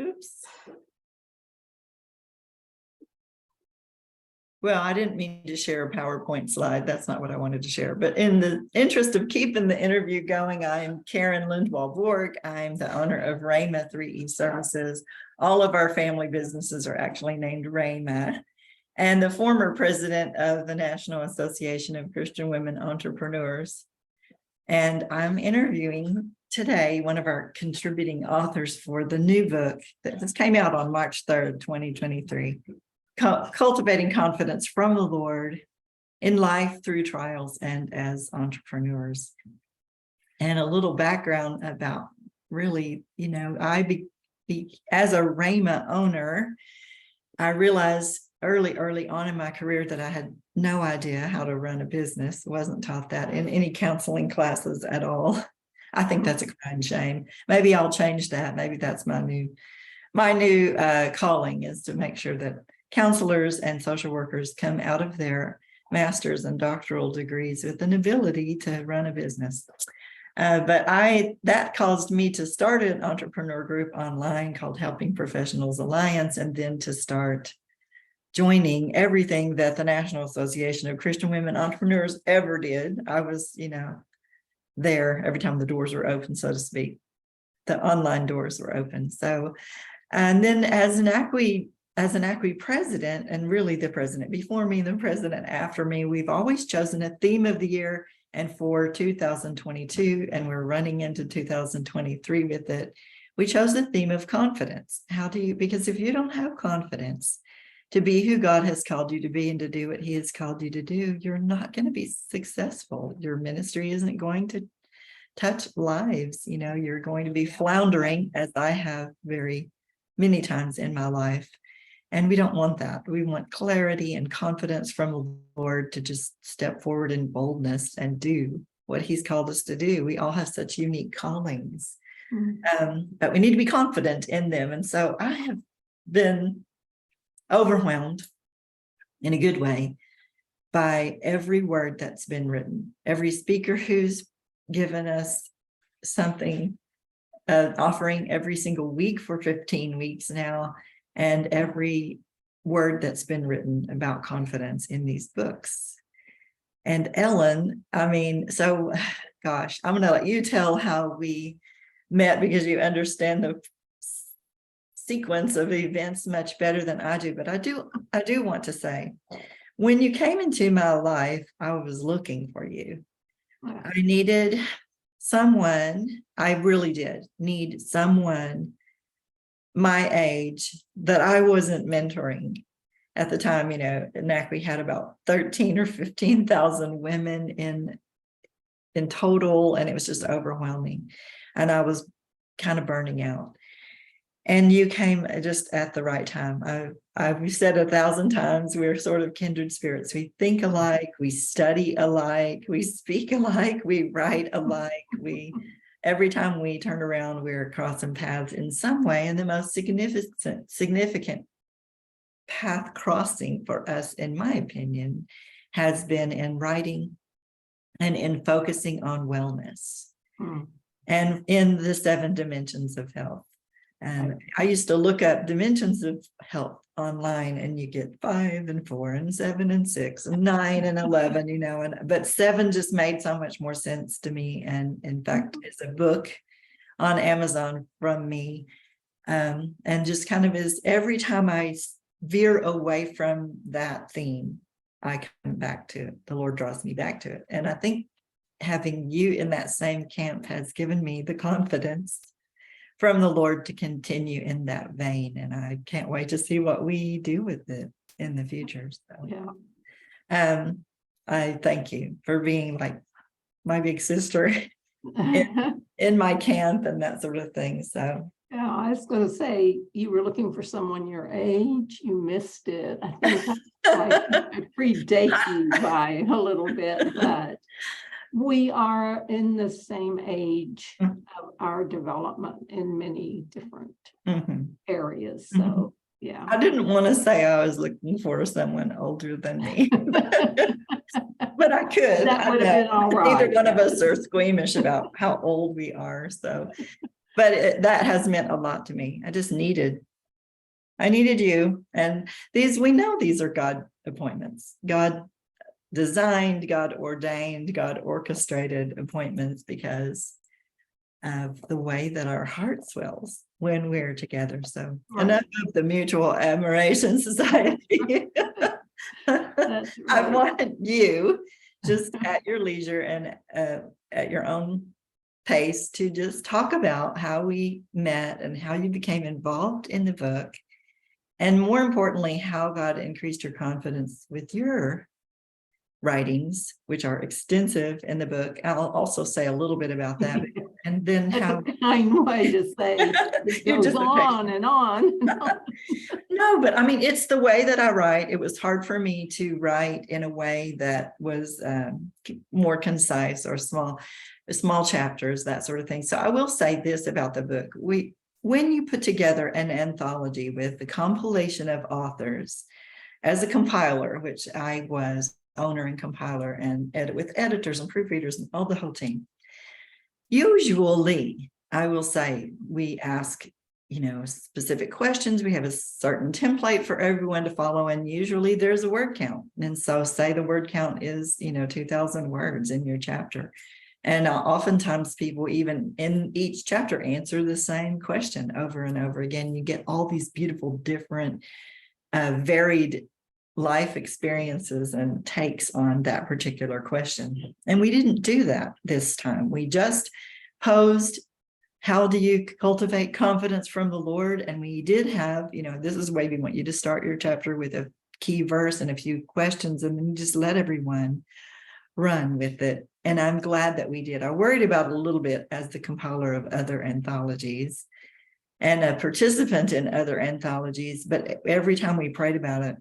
Oops. Well, I didn't mean to share a PowerPoint slide. That's not what I wanted to share. But in the interest of keeping the interview going, I'm Karen Lindwall-Bourg. I'm the owner of Rhema 3E Services. All of our family businesses are actually named Rhema, and the former president of the National Association of Christian Women Entrepreneurs. And I'm interviewing today one of our contributing authors for the new book that just came out on March 3rd, 2023. Cultivating Confidence from the Lord in Life Through Trials and as Entrepreneurs. And a little background about really, as a Rhema owner, I realized early on in my career that I had no idea how to run a business. Wasn't taught that in any counseling classes at all. I think that's a crying shame. Maybe I'll change that. Maybe that's my new calling, is to make sure that counselors and social workers come out of their master's and doctoral degrees with an ability to run a business. But that caused me to start an entrepreneur group online called Helping Professionals Alliance, and then to start joining everything that the National Association of Christian Women Entrepreneurs ever did. I was, there every time the doors were open, so to speak. The online doors were open. So, and then as an ACWI president, and really the president before me, the president after me, we've always chosen a theme of the year. And for 2022, and we're running into 2023 with it, we chose the theme of confidence. Because if you don't have confidence to be who God has called you to be and to do what he has called you to do, you're not going to be successful. Your ministry isn't going to touch lives. You're going to be floundering, as I have very many times in my life. And we don't want that. We want clarity and confidence from the Lord to just step forward in boldness and do what he's called us to do. We all have such unique callings, but we need to be confident in them. And so I have been overwhelmed in a good way by every word that's been written, every speaker who's given us something, offering every single week for 15 weeks now, and every word that's been written about confidence in these books. And Ellen, I'm going to let you tell how we met, because you understand the sequence of events much better than I do. But I do want to say, when you came into my life, I was looking for you. I needed someone, I really did need someone my age that I wasn't mentoring at the time. NACWI had about 13 or 15,000 women in total, and it was just overwhelming. And I was kind of burning out. And you came just at the right time. We've said 1,000 times, we're sort of kindred spirits. We think alike, we study alike, we speak alike, we write alike, every time we turn around, we're crossing paths in some way. And the most significant path crossing for us, in my opinion, has been in writing and in focusing on wellness and in the 7 dimensions of health. And I used to look up dimensions of health online, and you get 5 and 4 and 7 and 6 and 9 and 11, but 7 just made so much more sense to me. And in fact, it's a book on Amazon from me. And just kind of is, every time I veer away from that theme, I come back to it. The Lord draws me back to it. And I think having you in that same camp has given me the confidence from the Lord to continue in that vein. And I can't wait to see what we do with it in the future. So I thank you for being like my big sister in my camp and that sort of thing. So I was going to say, you were looking for someone your age. You missed it. I think I predate you by a little bit, but we are in the same age of our development in many different areas. So, yeah. I didn't want to say I was looking for someone older than me, but I could. That would have been all right. Neither one of us are squeamish about how old we are. So, But that has meant a lot to me. I needed you. And we know these are God appointments. God designed, God ordained, God orchestrated appointments because of the way that our heart swells when we're together. So enough of the Mutual Admiration Society. That's I right. want you just at your leisure and at your own pace to just talk about how we met and how you became involved in the book. And more importantly, how God increased your confidence with your writings, which are extensive in the book. I'll also say a little bit about that. And then That's how a kind way to say it goes on and on. No, but I mean, it's the way that I write. It was hard for me to write in a way that was more concise or small chapters, that sort of thing. So I will say this about the book. When you put together an anthology with the compilation of authors as a compiler, which I was owner and compiler, and with editors and proofreaders and all the whole team, usually I will say we ask specific questions. We have a certain template for everyone to follow, and usually there's a word count. And so say the word count is 2,000 words in your chapter. And oftentimes people even in each chapter answer the same question over and over again. You get all these beautiful, different, varied life experiences and takes on that particular question. And we didn't do that this time. We just posed, how do you cultivate confidence from the Lord? And we did have, this is the way we want you to start your chapter, with a key verse and a few questions, and then just let everyone run with it. And I'm glad that we did. I worried about it a little bit as the compiler of other anthologies and a participant in other anthologies, but every time we prayed about it,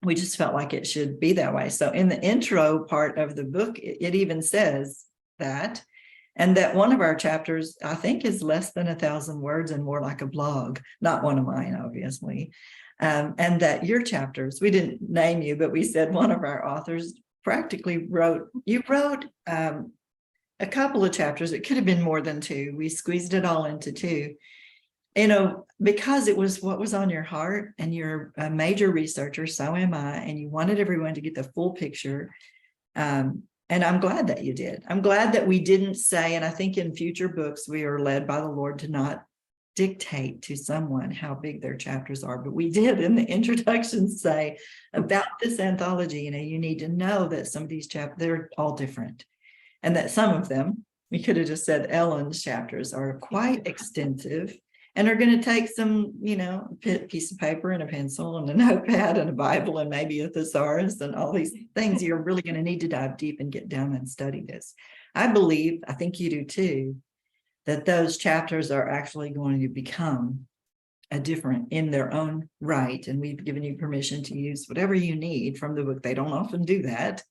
we just felt like it should be that way. So in the intro part of the book, it even says that, and that one of our chapters, I think, is less than 1,000 words and more like a blog, not one of mine, obviously. And that your chapters, we didn't name you, but we said one of our authors practically wrote a couple of chapters. It could have been more than two. We squeezed it all into two, because it was what was on your heart, and you're a major researcher, so am I, and you wanted everyone to get the full picture. And I'm glad that you did. I'm glad that we didn't say, and I think in future books, we are led by the Lord to not dictate to someone how big their chapters are, but we did in the introduction say about this anthology, you need to know that some of these chapters, they're all different, and that some of them, we could have just said Ellen's chapters, are quite extensive and are going to take some, piece of paper and a pencil and a notepad and a Bible and maybe a thesaurus and all these things. You're really going to need to dive deep and get down and study this. I think you do too, that those chapters are actually going to become a different in their own right. And we've given you permission to use whatever you need from the book. They don't often do that.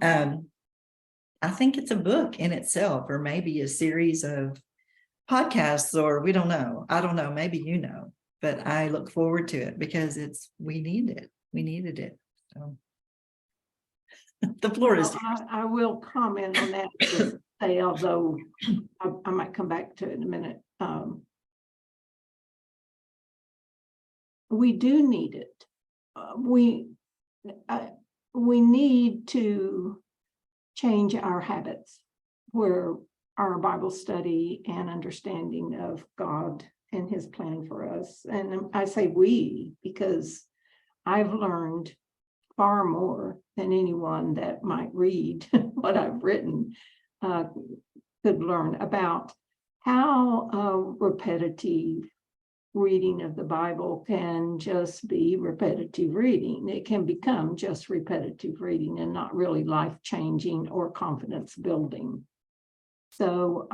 I think it's a book in itself, or maybe a series of podcasts, or we don't know. I don't know. Maybe but I look forward to it because we needed it. So the floor is yours. I will comment on that to say, although I might come back to it in a minute. We do need it. We need to change our habits where our Bible study and understanding of God and his plan for us. And I say we, because I've learned far more than anyone that might read what I've written could learn about how repetitive reading of the Bible can just be repetitive reading. It can become just repetitive reading and not really life-changing or confidence building. So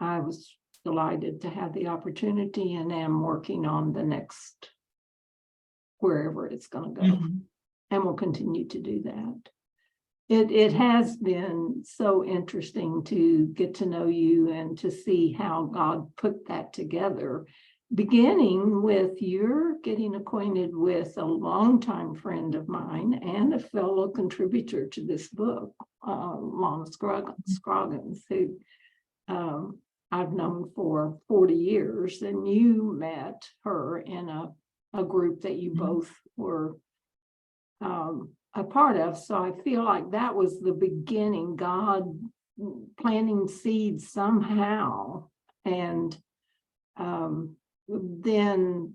I was delighted to have the opportunity, and am working on the next, wherever it's going to go, and will continue to do that. It has been so interesting to get to know you and to see how God put that together, beginning with your getting acquainted with a longtime friend of mine and a fellow contributor to this book, Lana Scroggins, who I've known for 40 years, and you met her in a group that you both were a part of. So I feel like that was the beginning, God planting seeds somehow. And then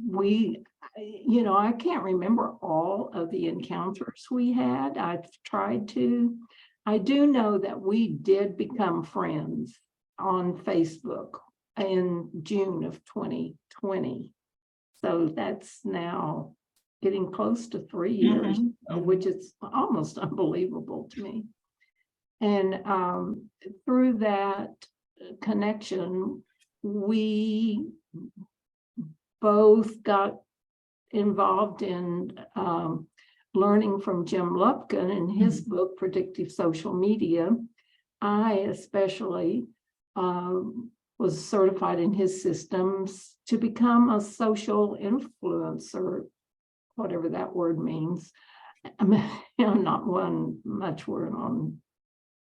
we, I can't remember all of the encounters we had. I've tried to. I do know that we did become friends on Facebook in June of 2020. So that's now getting close to 3 years, which is almost unbelievable to me. And through that connection, we both got involved in learning from Jim Lupkin in his book, Predictive Social Media. I especially was certified in his systems to become a social influencer, whatever that word means. I mean, I'm not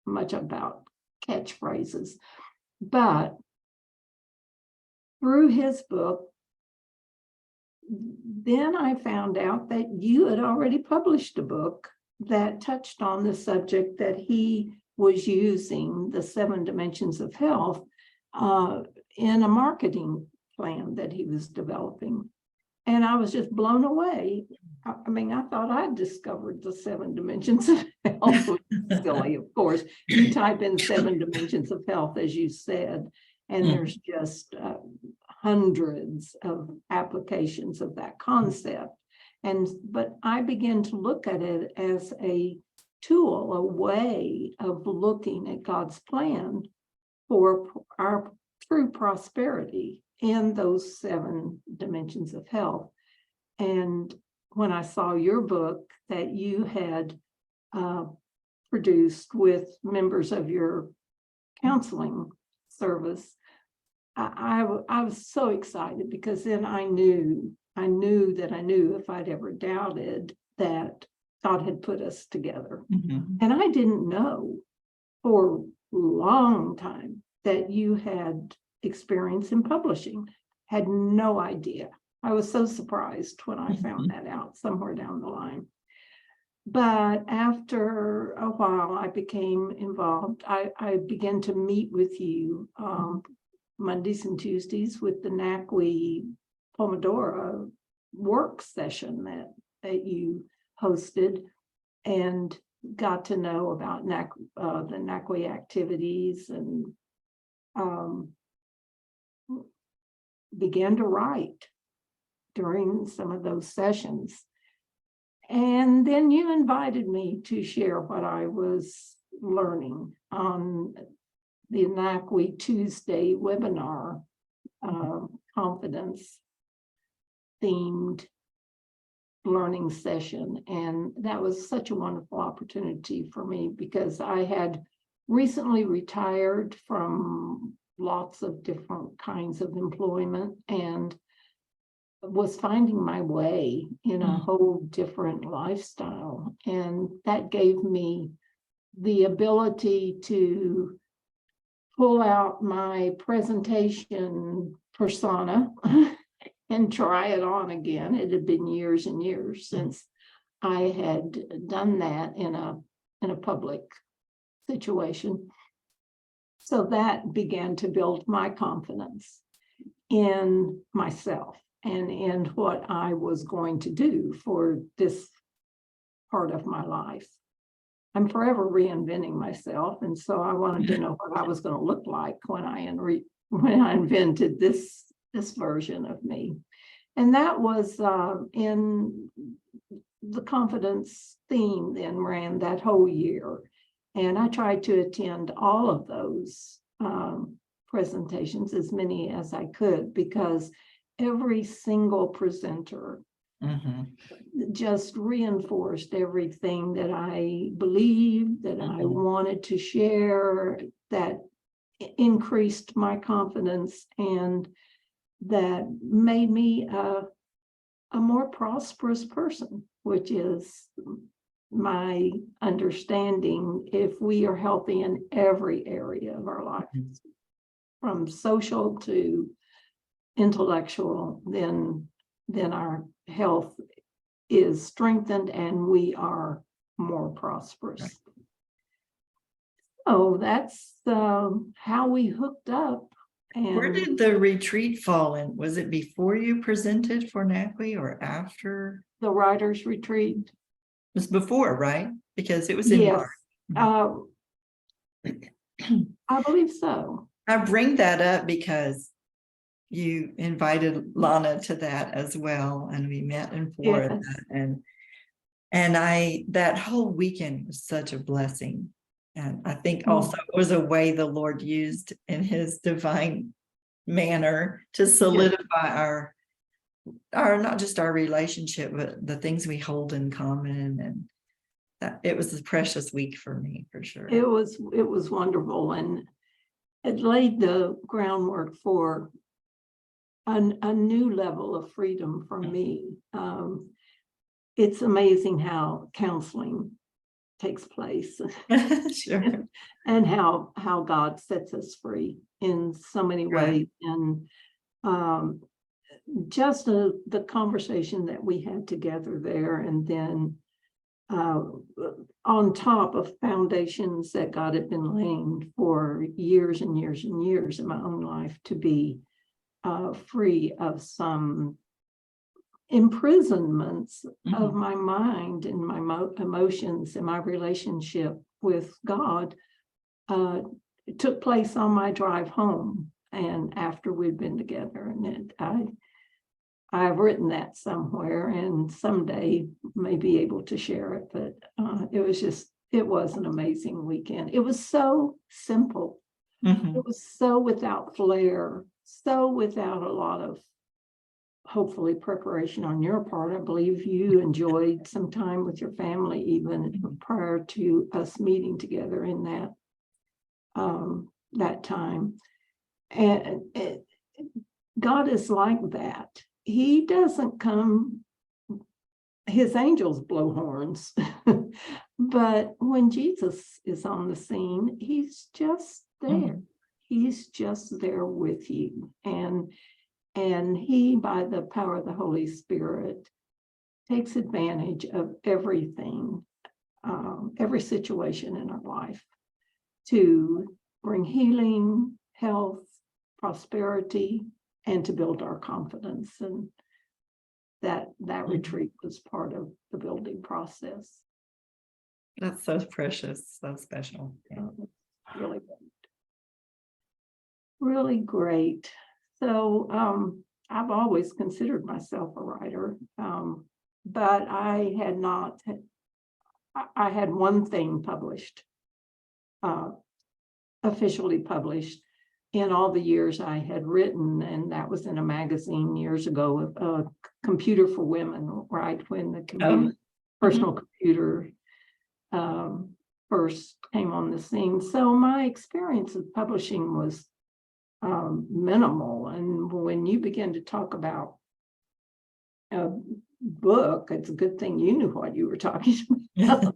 much about catchphrases, but through his book, then I found out that you had already published a book that touched on the subject that he was using, the 7 dimensions of health, in a marketing plan that he was developing. And I was just blown away. I mean, I thought I'd discovered the 7 dimensions of health, which is silly, of course. You type in 7 dimensions of health, as you said, and there's just hundreds of applications of that concept. But I began to look at it as a tool, a way of looking at God's plan for our true prosperity in those 7 dimensions of health. And when I saw your book that you had produced with members of your counseling service, I was so excited, because then I knew if I'd ever doubted that God had put us together. And I didn't know for a long time that you had experience in publishing. Had no idea. I was so surprised when I found that out somewhere down the line. But after a while, I became involved. I began to meet with you Mondays and Tuesdays with the NACWE Pomodoro work session that you hosted, and got to know about the NACWE activities, and began to write during some of those sessions. And then you invited me to share what I was learning on the NACWE Tuesday webinar, confidence themed learning session. And that was such a wonderful opportunity for me, because I had recently retired from lots of different kinds of employment and was finding my way in a whole different lifestyle. And that gave me the ability to pull out my presentation persona and try it on again. It had been years and years since I had done that in a public situation. So that began to build my confidence in myself and in what I was going to do for this part of my life. I'm forever reinventing myself, and so I wanted to know what I was going to look like when I invented this version of me. And that was in the confidence theme, then ran that whole year. And I tried to attend all of those presentations, as many as I could, because every single presenter just reinforced everything that I believed, that I wanted to share, that increased my confidence, and that made me a more prosperous person, which is my understanding, if we are healthy in every area of our lives, from social to intellectual, then our health is strengthened and we are more prosperous. Right. So that's how we hooked up. And where did the retreat fall in? Was it before you presented for NACWE or after? the writers' retreat? It was before, right? Because it was in Yes, March. I believe so. I bring that up because you invited Lana to that as well, and we met in Florida. Yes. And that whole weekend was such a blessing. And I think also it was a way the Lord used in his divine manner to solidify our not just our relationship, but the things we hold in common. And that it was a precious week for me, for sure. It was wonderful, and it laid the groundwork for a new level of freedom for me. It's amazing how counseling takes place. Sure. And how God sets us free in so many ways. And just the conversation that we had together there, and then on top of foundations that God had been laying for years and years and years in my own life, to be free of some imprisonments of my mind and my emotions and my relationship with God. It took place on my drive home and after we'd been together, and I've written that somewhere, and someday may be able to share it, but it was an amazing weekend. It was so simple. It was so without flair, so without a lot of, hopefully, preparation on your part. I believe you enjoyed some time with your family even prior to us meeting together in that time. And God is like that. He doesn't come, his angels blow horns, but when Jesus is on the scene, he's just there. He's just there with you. And he, by the power of the Holy Spirit, takes advantage of everything, every situation in our life to bring healing, health, prosperity, and to build our confidence. And that retreat was part of the building process. That's so precious, so special. Really great. Really great. So I've always considered myself a writer, but I had not. I had one thing published, officially published, in all the years I had written, and that was in a magazine years ago, Computer for Women, right when the personal computer first came on the scene. So my experience of publishing was minimal. And when you begin to talk about a book, it's a good thing you knew what you were talking about.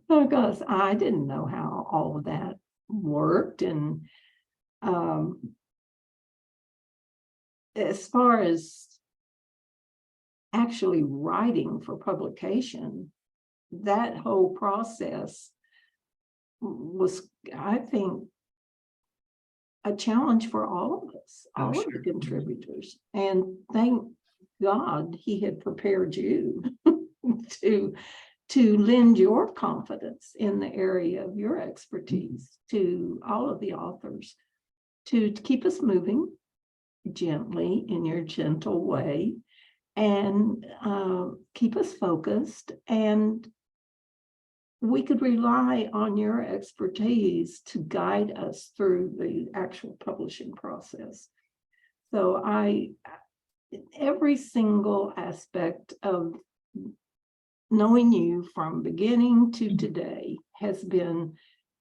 Because I didn't know how all of that worked. And as far as actually writing for publication, that whole process was, I think, a challenge for all of us, all of the contributors. And thank God he had prepared you to lend your confidence in the area of your expertise to all of the authors, to keep us moving gently in your gentle way, and keep us focused. And we could rely on your expertise to guide us through the actual publishing process. So every single aspect of knowing you from beginning to today has been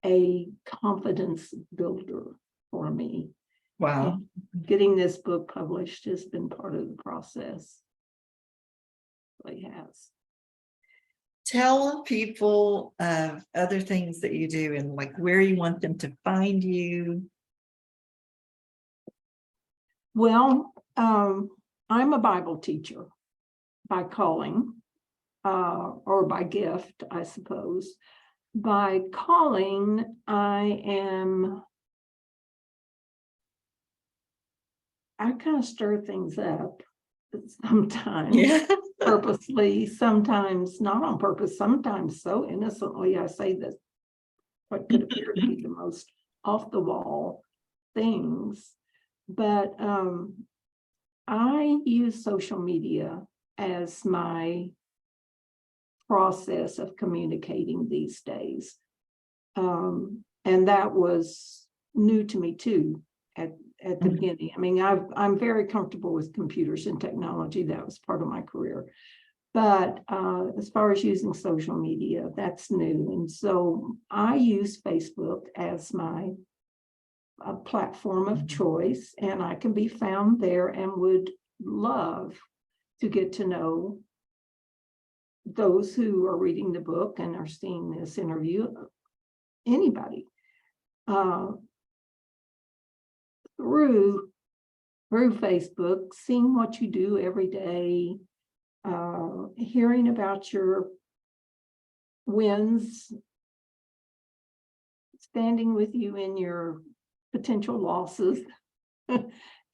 a confidence builder for me. Wow. And getting this book published has been part of the process. It really has. tell people of other things that you do and like where you want them to find you. Well, I'm a Bible teacher by calling, or by gift, I suppose. By calling, I kind of stir things up sometimes. Yeah. Purposely, sometimes not on purpose, sometimes so innocently. I say that what could appear to be the most off the wall things, but I use social media as my process of communicating these days, and that was new to me too at the beginning. I mean, I'm very comfortable with computers and technology. That was part of my career. But as far as using social media, that's new. And so I use Facebook as my platform of choice, and I can be found there, and would love to get to know those who are reading the book and are seeing this interview, anybody, through Facebook, seeing what you do every day, hearing about your wins, standing with you in your potential losses,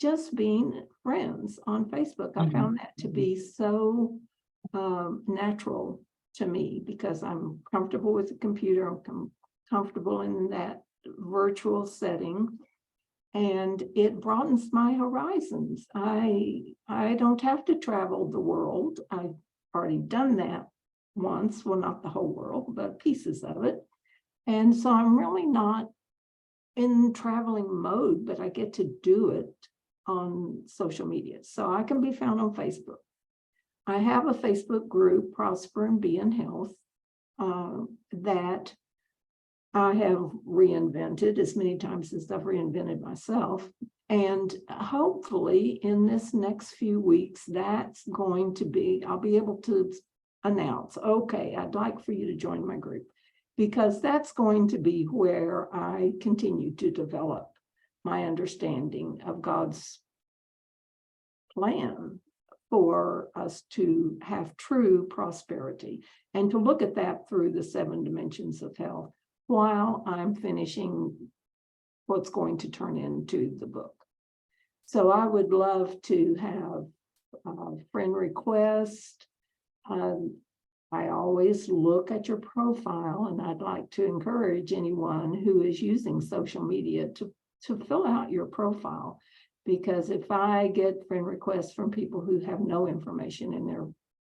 just being friends on Facebook. I found that to be so natural to me, because I'm comfortable with the computer, I'm comfortable in that virtual setting, and it broadens my horizons. I don't have to travel the world. I've already done that once, well, not the whole world, but pieces of it. And so I'm really not in traveling mode, but I get to do it on social media. So I can be found on Facebook. I have a Facebook group, Prosper and Be in Health, that I have reinvented as many times as I've reinvented myself. And hopefully in this next few weeks, that's going to be, I'll be able to announce, okay, I'd like for you to join my group, because that's going to be where I continue to develop my understanding of God's plan for us to have true prosperity, and to look at that through the 7 dimensions of health, while I'm finishing what's going to turn into the book. So I would love to have a friend request. I always look at your profile, and I'd like to encourage anyone who is using social media to fill out your profile, because if I get friend requests from people who have no information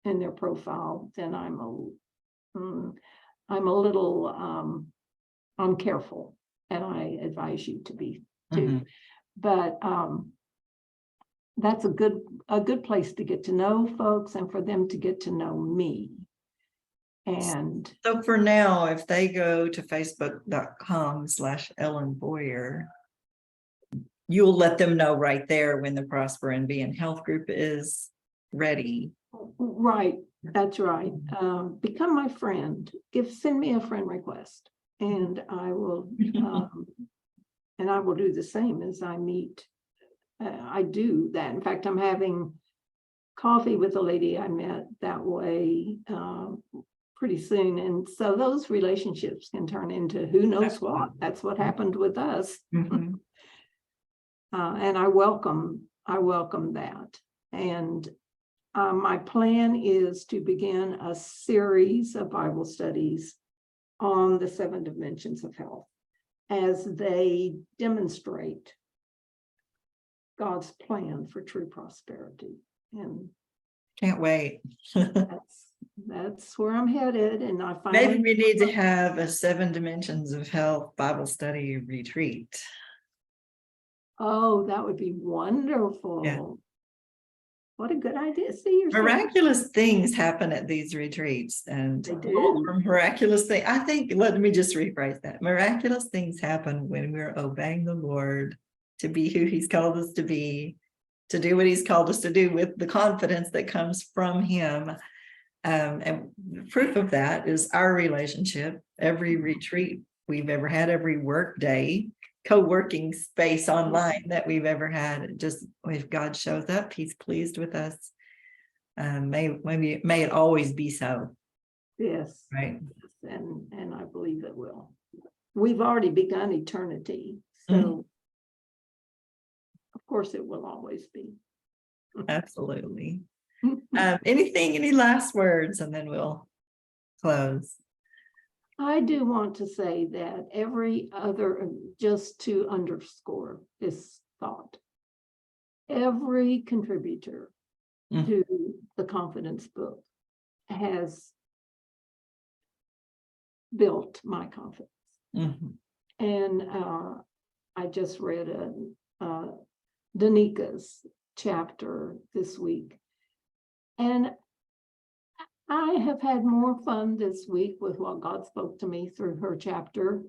in their profile, then I'm a little careful, and I advise you to be too. But that's a good place to get to know folks, and for them to get to know me. And so for now, if they go to facebook.com/Ellen Boyer, you'll let them know right there when the Prosper and Be in Health group is ready. Right, that's right. Become my friend. Send me a friend request, and I will do the same as I meet. I do that. In fact, I'm having coffee with a lady I met that way pretty soon, and so those relationships can turn into who knows what. That's what happened with us. And I welcome that. And my plan is to begin a series of Bible studies on the 7 dimensions of health, as they demonstrate God's plan for true prosperity. And can't wait. that's where I'm headed. And I find maybe we need to have a 7 dimensions of health Bible study retreat. Oh, that would be wonderful. Yeah. What a good idea. See, miraculous things happen at these retreats, and they do. Miraculous thing. I think, let me just rephrase that. Miraculous things happen when we're obeying the Lord to be who he's called us to be, to do what he's called us to do with the confidence that comes from him. And the proof of that is our relationship. Every retreat we've ever had, every work day, co-working space online that we've ever had, just if God shows up, he's pleased with us. May it always be so. Yes. Right. And I believe it will. We've already begun eternity, so of course it will always be. Absolutely. Any last words, and then we'll close. I do want to say that just to underscore this thought, every contributor to the Confidence book has built my confidence. And I just read Danika's chapter this week, and I have had more fun this week with what God spoke to me through her chapter,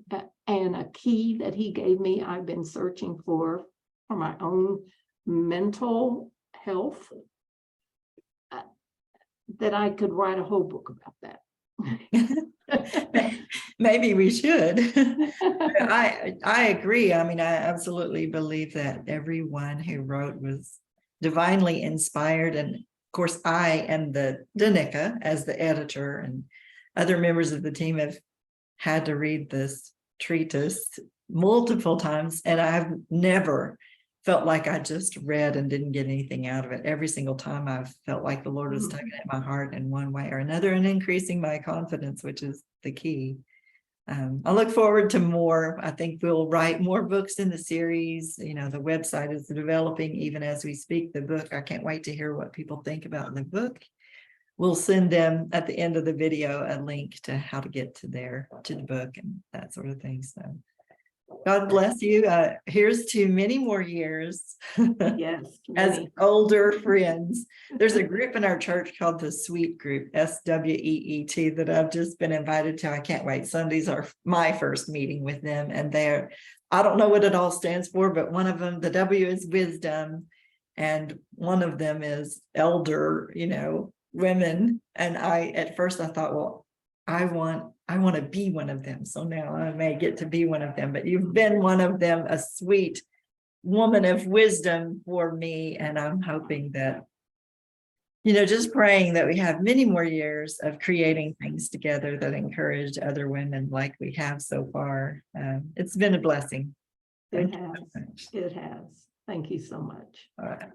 and a key that he gave me I've been searching for my own mental health, that I could write a whole book about that. Maybe we should. I agree. I mean, I absolutely believe that everyone who wrote was divinely inspired. And of course, I and the Danica as the editor and other members of the team have had to read this treatise multiple times, and I've never felt like I just read and didn't get anything out of it. Every single time I've felt like the Lord was tugging at my heart in one way or another and increasing my confidence, which is the key. I look forward to more. I think we'll write more books in the series. You know, the website is developing even as we speak. The book, I can't wait to hear what people think about the book. We'll send them at the end of the video a link to how to get to the book and that sort of thing. So God bless you. Here's to many more years. Yes. As older friends. There's a group in our church called the Sweet Group, SWEET, that I've just been invited to. I can't wait. Sundays are my first meeting with them, and I don't know what it all stands for, but one of them, the W is wisdom, and one of them is elder, women. And at first I thought, well, I want to be one of them. So now I may get to be one of them, but you've been one of them, a sweet woman of wisdom for me. And I'm hoping that, just praying that we have many more years of creating things together that encourage other women like we have so far. It's been a blessing. It has. Thank you so much. All right.